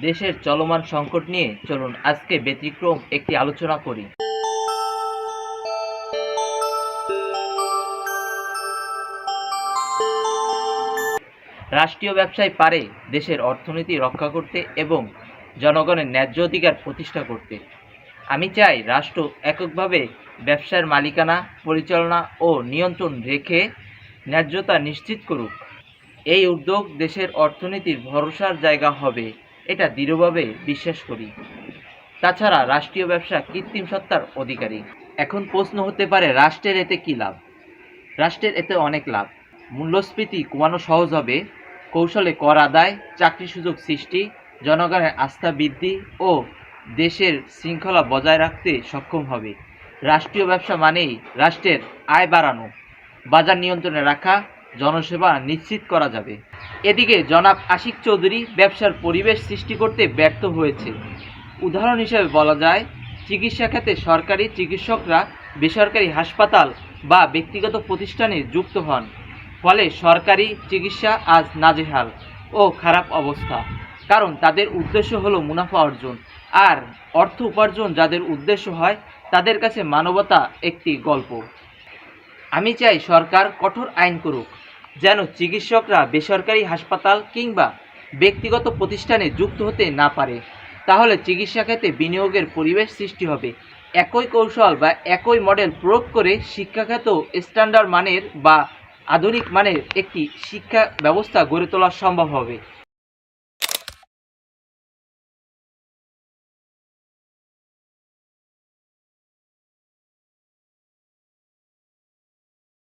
দেশের চলমান সংকট নিয়ে চলুন আজকে ব্যতিক্রম একটি আলোচনা করি। রাষ্ট্রীয় ব্যবসায় পারে দেশের অর্থনীতি রক্ষা করতে এবং জনগণের ন্যায্য অধিকার প্রতিষ্ঠা করতে। আমি চাই রাষ্ট্র এককভাবে ব্যবসার মালিকানা, পরিচালনা ও নিয়ন্ত্রণ রেখে ন্যায্যতা নিশ্চিত করুক। এই উদ্যোগ দেশের অর্থনীতির ভরসার জায়গা হবে, এটা দৃঢ়ভাবে বিশ্বাস করি। তাছাড়া রাষ্ট্রীয় ব্যবসা কৃত্রিম সত্তার অধিকারী। এখন প্রশ্ন হতে পারে, রাষ্ট্রের এতে কী লাভ? রাষ্ট্রের এতে অনেক লাভ। মূল্যস্ফীতি কমানো সহজ হবে, কৌশলে কর আদায়, চাকরির সুযোগ সৃষ্টি, জনগণের আস্থা বৃদ্ধি ও দেশের শৃঙ্খলা বজায় রাখতে সক্ষম হবে। রাষ্ট্রীয় ব্যবসা মানেই রাষ্ট্রের আয় বাড়ানো, বাজার নিয়ন্ত্রণে রাখা, জনসেবা নিশ্চিত করা যাবে। এদিকে জনাব আশিক চৌধুরী ব্যবসার পরিবেশ সৃষ্টি করতে ব্যর্থ হয়েছে। উদাহরণ হিসেবে বলা যায়, চিকিৎসা খাতে সরকারি চিকিৎসকরা বেসরকারি হাসপাতাল বা ব্যক্তিগত প্রতিষ্ঠানে যুক্ত হন, ফলে সরকারি চিকিৎসা আজ নাজেহাল ও খারাপ অবস্থা। কারণ তাদের উদ্দেশ্য হলো মুনাফা অর্জন, আর অর্থ উপার্জন যাদের উদ্দেশ্য হয় তাদের কাছে মানবতা একটি গল্প। আমি চাই সরকার কঠোর আইন করুক, যেন চিকিৎসকরা বেসরকারি হাসপাতাল কিংবা ব্যক্তিগত প্রতিষ্ঠানে যুক্ত হতে না পারে। তাহলে চিকিৎসা খাতে বিনিয়োগের পরিবেশ সৃষ্টি হবে। একই কৌশল বা একই মডেল প্রয়োগ করে শিক্ষা খাতেও স্ট্যান্ডার্ড মানের বা আধুনিক মানের একটি শিক্ষা ব্যবস্থা গড়ে তোলা সম্ভব হবে।